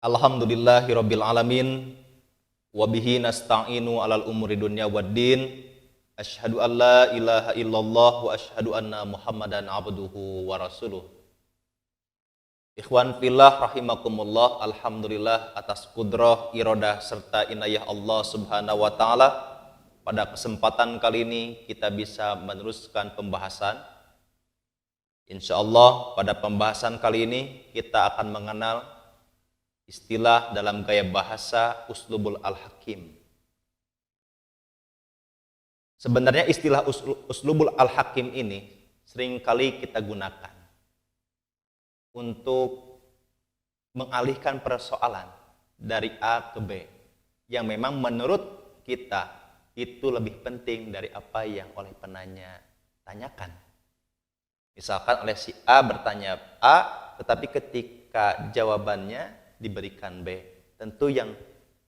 Alhamdulillahirabbil alamin wa bihi nasta'inu alal umuri dunya waddin. Asyhadu an la ilaha illallah wa asyhadu anna Muhammadan abduhu wa rasuluh. Ikhwan fillah rahimakumullah, alhamdulillah atas kudrah, iradah serta inayah Allah Subhanahu wa taala. Pada kesempatan kali ini kita bisa meneruskan pembahasan. Insyaallah pada pembahasan kali ini kita akan mengenal istilah dalam gaya bahasa uslubul al-hakim. Sebenarnya istilah uslubul al-hakim ini seringkali kita gunakan untuk mengalihkan persoalan dari A ke B yang memang menurut kita itu lebih penting dari apa yang oleh penanya tanyakan. Misalkan oleh si A bertanya A, tetapi ketika jawabannya diberikan B, tentu yang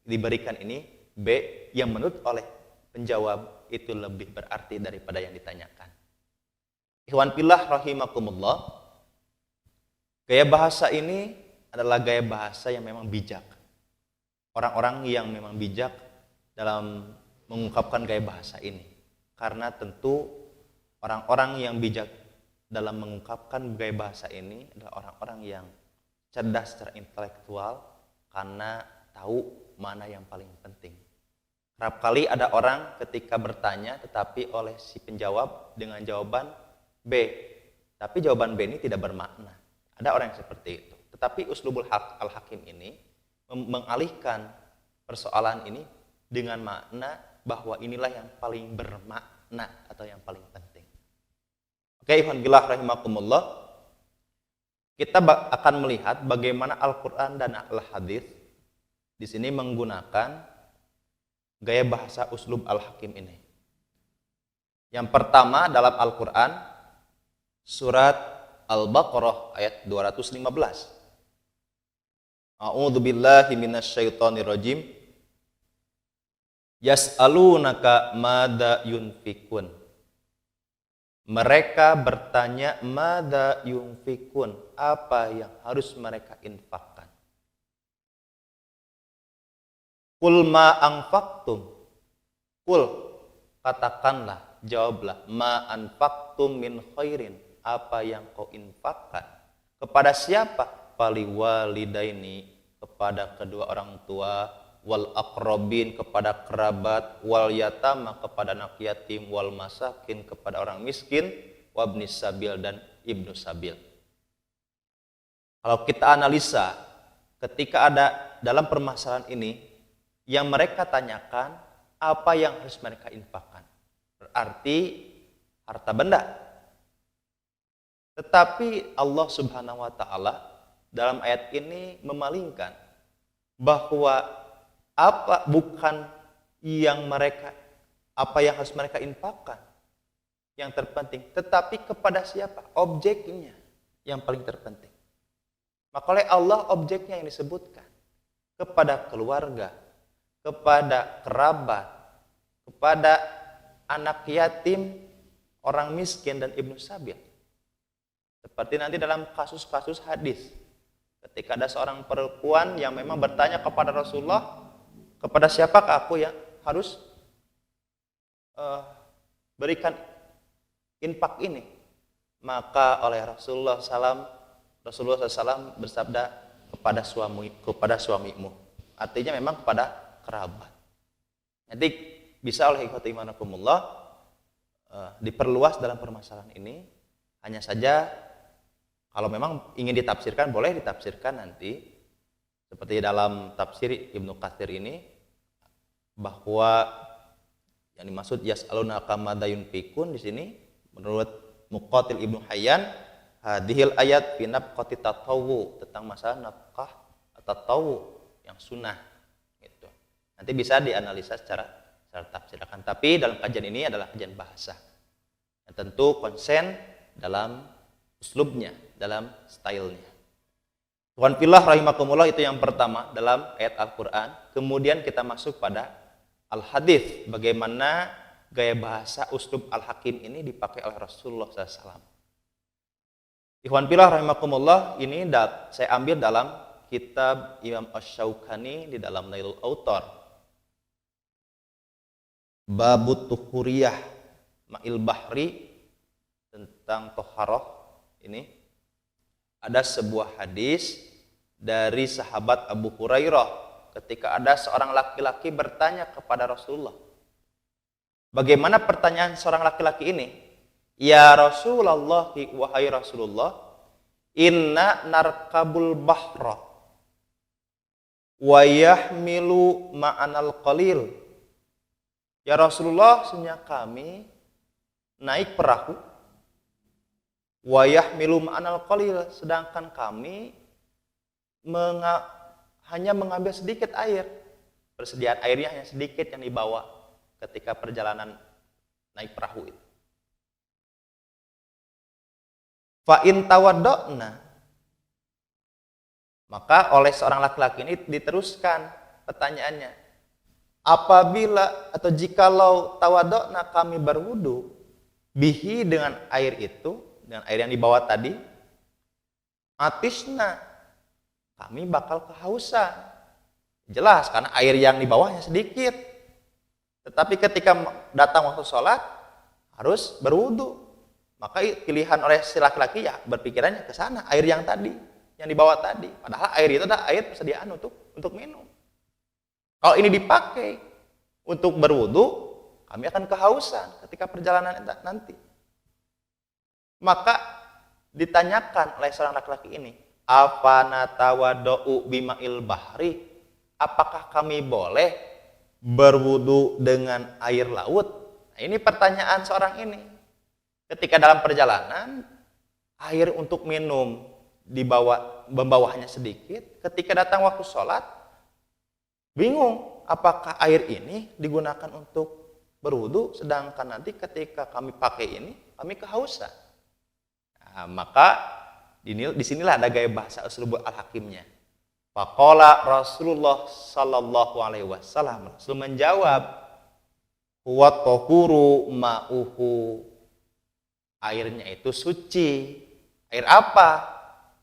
diberikan ini B yang menurut oleh penjawab itu lebih berarti daripada yang ditanyakan. Ikhwan fillah rahimakumullah, gaya bahasa ini adalah gaya bahasa yang memang bijak. Orang-orang yang memang bijak dalam mengungkapkan gaya bahasa ini, karena tentu orang-orang yang bijak dalam mengungkapkan gaya bahasa ini adalah orang-orang yang cerdas secara intelektual karena tahu mana yang paling penting. Kerap kali ada orang ketika bertanya tetapi oleh si penjawab dengan jawaban B, tapi jawaban B ini tidak bermakna. Ada orang yang seperti itu. Tetapi uslubul al-hakim ini mengalihkan persoalan ini dengan makna bahwa inilah yang paling bermakna atau yang paling penting. Oke, ikhwan fillah rahimakumullah. Kita akan melihat bagaimana Al-Quran dan Al-Hadis di sini menggunakan gaya bahasa uslub al-hakim ini. Yang pertama dalam Al-Quran, surat Al-Baqarah ayat 215. A'udzu billahi minasyaitonir rajim. Yas'alunaka madza yunfikun. Mereka bertanya madza yunfikun, apa yang harus mereka infakkan. Qul ma anfaqtum. Qul, katakanlah, jawablah, ma anfaqtum min khairin, apa yang kau infakkan. Kepada siapa? Fali walidaini, kepada kedua orang tua, wal aqrabin, kepada kerabat, wal yatama, kepada anak yatim, wal masakin, kepada orang miskin, wabnis sabil, dan ibnu sabil. Kalau kita analisa, ketika ada dalam permasalahan ini, yang mereka tanyakan, apa yang harus mereka infakkan? Berarti harta benda. Tetapi Allah Subhanahu wa taala dalam ayat ini memalingkan bahwa apa yang harus mereka infakkan yang terpenting, tetapi kepada siapa? Objeknya yang paling terpenting. Maka oleh Allah objeknya yang disebutkan kepada keluarga, kepada kerabat, kepada anak yatim, orang miskin, dan ibnu sabil. Seperti nanti dalam kasus-kasus hadis, ketika ada seorang perempuan yang memang bertanya kepada Rasulullah, kepada siapakah aku yang harus berikan infak ini? Maka oleh Rasulullah SAW bersabda kepada suamimu. Artinya memang kepada kerabat. Nanti bisa oleh ikhwati imanakumullah diperluas dalam permasalahan ini. Hanya saja kalau memang ingin ditafsirkan, boleh ditafsirkan nanti. Seperti dalam tafsir Ibnu Katsir ini, bahwa yang dimaksud yas'alunaka madza yunfikun di sini menurut Muqatil Ibnu Hayyan, hadhil ayat fi nafqati tatawwu, tentang masalah nafkah tatawwu yang sunnah gitu. Nanti bisa dianalisa secara tafsir. Tapi dalam kajian ini adalah kajian bahasa. Dan tentu konsen dalam uslubnya, dalam stylenya. Tuhan fillah rahimakumullah, itu yang pertama dalam ayat Al-Quran. Kemudian kita masuk pada Al-Hadis, bagaimana gaya bahasa uslub al-hakim ini dipakai oleh Rasulullah SAW. Ikhwan fillah rahimakumullah, ini saya ambil dalam kitab Imam Asy-Syaukani di dalam Nailul Autar. Babut tuhuriyah ma'il bahri, tentang toharoh ini. Ada sebuah hadis dari sahabat Abu Hurairah ketika ada seorang laki-laki bertanya kepada Rasulullah. Bagaimana pertanyaan seorang laki-laki ini? Ya Rasulullah, wahai Rasulullah, inna narkabul bahra wa yahmilu ma'anal qalil. Ya Rasulullah, sesungguhnya kami naik perahu, wa yahmilu ma'anal qalil, sedangkan kami hanya mengambil sedikit air. Persediaan airnya hanya sedikit yang dibawa ketika perjalanan naik perahu itu. Fa in tawadda'na, maka oleh seorang laki-laki ini diteruskan pertanyaannya. Apabila atau jikalau tawadda'na, kami berwudu bihi, dengan air itu, dengan air yang dibawa tadi, atisna, kami bakal kehausan. Jelas, karena air yang di bawahnya sedikit. Tetapi ketika datang waktu sholat, harus berwudu. Maka pilihan oleh si laki-laki ya berpikirannya ke sana, air yang tadi, yang dibawa tadi. Padahal air itu adalah air persediaan untuk minum. Kalau ini dipakai untuk berwudu, kami akan kehausan ketika perjalanan nanti. Maka ditanyakan oleh seorang laki-laki ini, afana tawadda'u bima'il bahri, apakah kami boleh berwudu dengan air laut? Nah, ini pertanyaan seorang ini. Ketika dalam perjalanan, air untuk minum membawanya sedikit, ketika datang waktu sholat, bingung apakah air ini digunakan untuk berwudu, sedangkan nanti ketika kami pakai ini, kami kehausan. Nah, maka disinilah ada gaya bahasa uslubul al-hakimnya. Faqala Rasulullah sallallahu alaihi wasallam, Rasul menjawab, huwa tahuru ma'uhu, airnya itu suci. Air apa?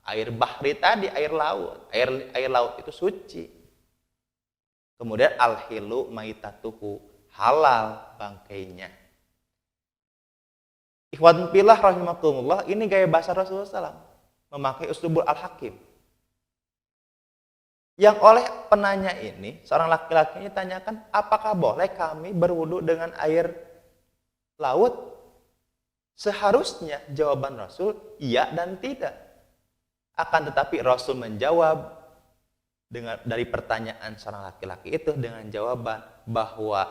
Air bahri tadi, air laut. Air laut itu suci. Kemudian al-hilu maitatuhu, halal bangkainya. Ikhwan fillah rahimakumullah, ini gaya bahasa Rasulullah SAW, memakai uslubul al-hakim. Yang oleh penanya ini, seorang laki-laki ini tanyakan, apakah boleh kami berwudu dengan air laut? Seharusnya jawaban Rasul iya dan tidak. Akan tetapi Rasul menjawab dari pertanyaan seorang laki-laki itu dengan jawaban bahwa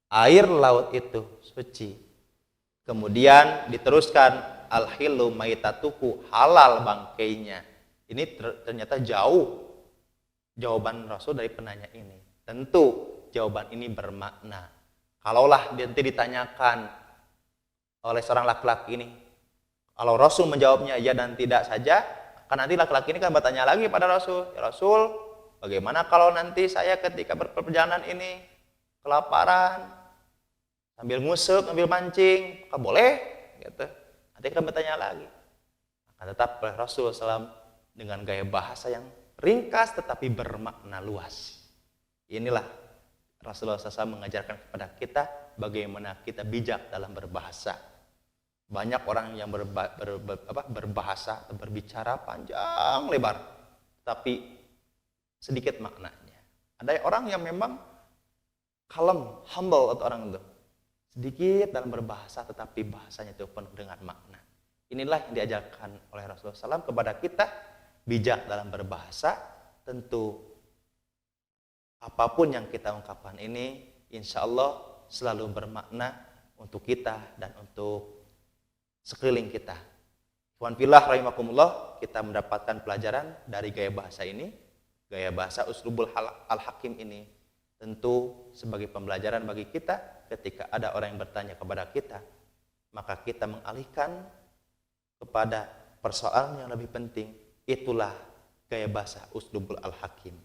air laut itu suci. Kemudian diteruskan al-hilu maitatuhu, halal bangkainya. Ini ternyata jauh jawaban Rasul dari penanya ini. Tentu jawaban ini bermakna. Kalaulah nanti ditanyakan oleh seorang laki-laki ini, kalau Rasul menjawabnya ya dan tidak saja, kan nanti laki-laki ini kan bertanya lagi pada Rasul, ya Rasul, bagaimana kalau nanti saya ketika berperjalanan ini kelaparan, sambil ngusuk, sambil mancing, apakah boleh? Gitu. Nanti kita bertanya lagi. Akan tetap Rasul SAW dengan gaya bahasa yang ringkas tetapi bermakna luas. Inilah Rasulullah SAW mengajarkan kepada kita bagaimana kita bijak dalam berbahasa. Banyak orang yang berbahasa atau berbicara panjang lebar, tapi sedikit maknanya. Ada orang yang memang kalem, humble atau orang itu, sedikit dalam berbahasa tetapi bahasanya itu penuh dengan makna. Inilah yang diajarkan oleh Rasulullah SAW kepada kita, bijak dalam berbahasa. Tentu apapun yang kita ungkapkan ini insya Allah selalu bermakna untuk kita dan untuk sekeliling kita. Ikhwan fillah rahimakumullah, kita mendapatkan pelajaran dari gaya bahasa ini, gaya bahasa uslubul al-hakim ini. Tentu sebagai pembelajaran bagi kita, ketika ada orang yang bertanya kepada kita, maka kita mengalihkan kepada persoalan yang lebih penting. Itulah gaya bahasa uslubul al-hakim.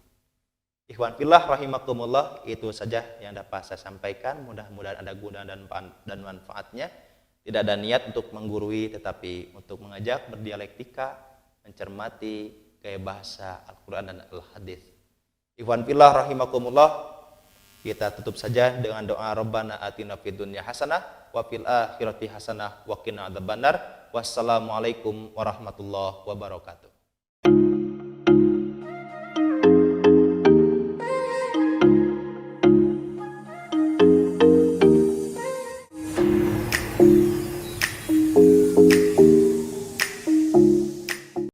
Ikhwan fillah rahimakumullah, itu saja yang dapat saya sampaikan. Mudah-mudahan ada guna dan manfaatnya. Tidak ada niat untuk menggurui, tetapi untuk mengajak berdialektika, mencermati memakai bahasa Al-Quran dan Al-Hadis. Ikhwan fillah rahimakumullah, kita tutup saja dengan doa Rabbana atina fid dunya hasanah wa fil akhirati hasanah wa qina adzabannar. Wassalamualaikum warahmatullahi wabarakatuh.